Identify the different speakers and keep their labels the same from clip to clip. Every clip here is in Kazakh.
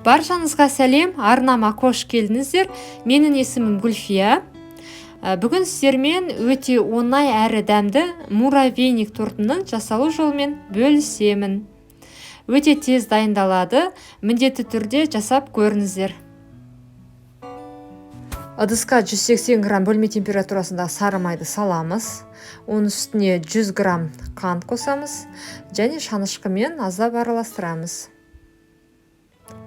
Speaker 1: Баршаңызға сәлем, арнама қош келдіңіздер. Менің есімім Гүлфия. Бүгін сіздермен өте оңай әрі дәмді муравейник тортының жасалу жолымен бөлісемін. Өте тез дайындалады, міндетті түрде жасап көріңіздер. Ыдысқа 180 грамм бөлме температурасындағы сары майды саламыз. Оның үстіне 100 грамм қант қосамыз және шанышқымен аздап араластырамыз.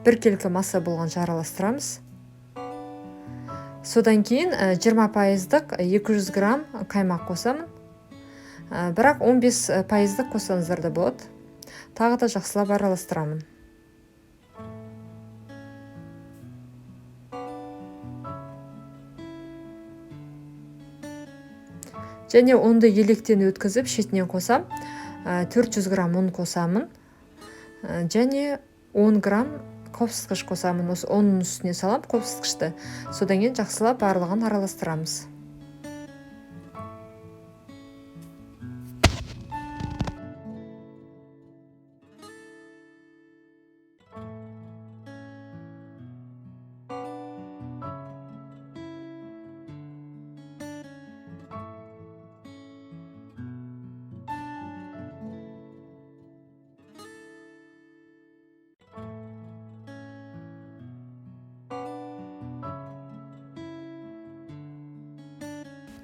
Speaker 1: Бір келкі масса болғанша араластырамыз. Содан кейін 20%-дық 200 грамм қаймақ қосамын. Бірақ 15%-дық қосаңыздар да болады. Тағы да жақсылап араластырамын. Және ұнды електен өткізіп шетінен қосам. 400 грамм ұн қосамын. Және 10 грамм қопсытқыш қосамын. Осы оның үстіне салам қопсытқышты. Содан кейін жақсылап барлығын араластырамыз.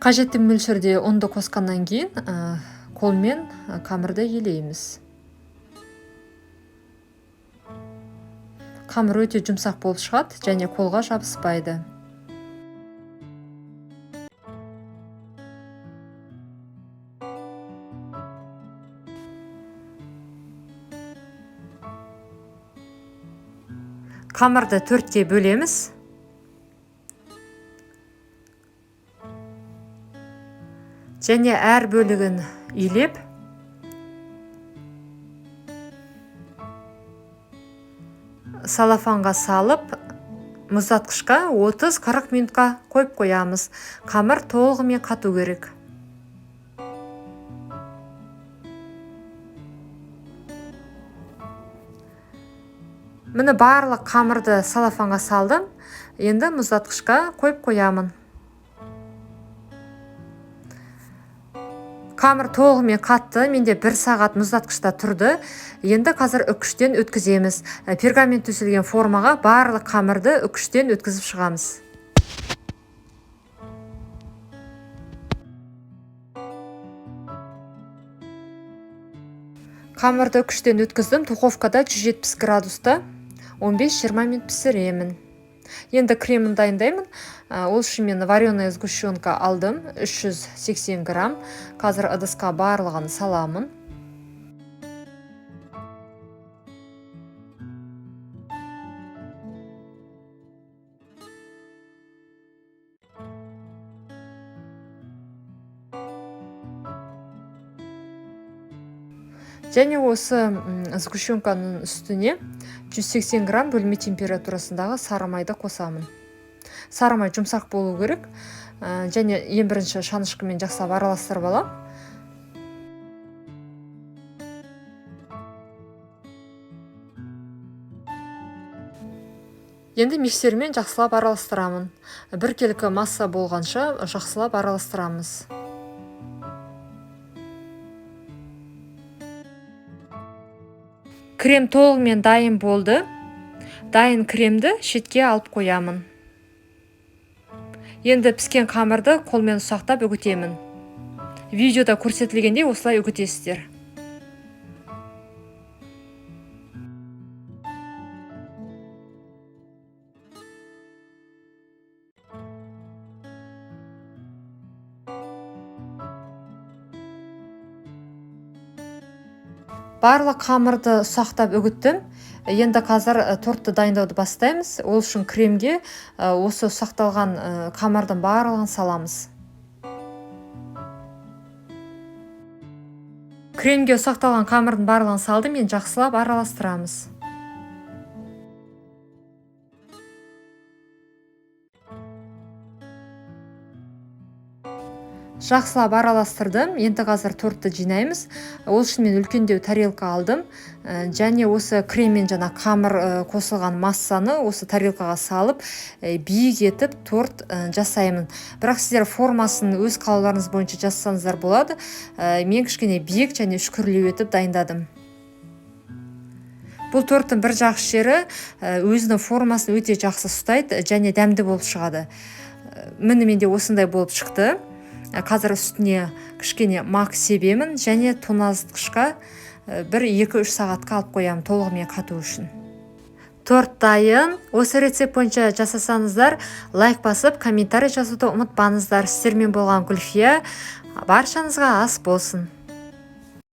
Speaker 1: Қажетті мөлшерде ұнды қосқаннан кейін қолмен қамырды елейміз. Қамыр өте жұмсақ болып шығады және қолға жабыспайды. Қамырды 4-ке бөлеміз. Және әр бөлігін үйлеп, салафанға салып, мұздатқышқа 30-40 минутқа қойып қоямыз. Қамыр толығымен қату керек. Міне барлық қамырды салафанға салдым. Енді мұздатқышқа қойып қоямын. Қамыр толығымен қатты, менде 1 сағат мұздатқышта тұрды. Енді қазір үкіштен өткіземіз. Пергамент төселген формаға барлық қамырды үкіштен өткізіп шығамыз. Қамырды үкіштен өткіздім. Духовкада 170 градуста 15-20 минут пісіремін. Енді кремін дайындаймын. Ол үшін мен вареная сгущенка алдым, 380 грамм. Қазір ыдысқа барлығын саламын. Және осы сгущенканың үстіне 180 грамм бөлме температурасындағы сары майды қосамын. Сары май жұмсақ болу керек. Және ең бірінші шанышқымен жақсылап араластырып алам. Енді миксермен жақсылап араластырамын. Бір келкі масса болғанша жақсылап араластырамыз. Крем толығымен дайын болды. Дайын кремді шетке алып қоямын. Енді піскен қамырды қолмен ұсақтап үгітемін. Видеода көрсетілгендей осылай үгітесіздер. Барлық қамырды ұсақтап үгіттім. Енді қазір тортты дайындауды бастаймыз. Ол үшін кремге осы ұсақталған қамырдың барлығын саламыз. Кремге ұсақталған қамырдың барлығын салдым, мен жақсылап араластырамыз. жақсылап араластырдым. Енді қазір тортты жинаймыз. Ол үшін мен үлкендеу тарелка алдым. Және осы крем мен жана қамыр қосылған массаны осы тарелкаға салып, биік етіп торт жасаймын. Бірақ сіздер формасын өз қалауларыңыз бойынша жасасаңыздар болады. Мен кішкене биік және үшкірлеу етіп дайындадым. Бұл торттың бір жақсы жері өзінің формасын өте жақсы ұстайды және дәмді болып шығады. Міне менде осындай болып шықты. Қазір үстіне кішкене мак себемін және тоңазытқышқа 1-2-3 сағатқа алып қоямын толығымен қату үшін. Торт дайын. Осы рецепт бойынша жасасаңыздар, лайк басып, комментарий жазуды ұмытпаңыздар. Сіздермен болған Гүлфия. Баршаңызға ас болсын.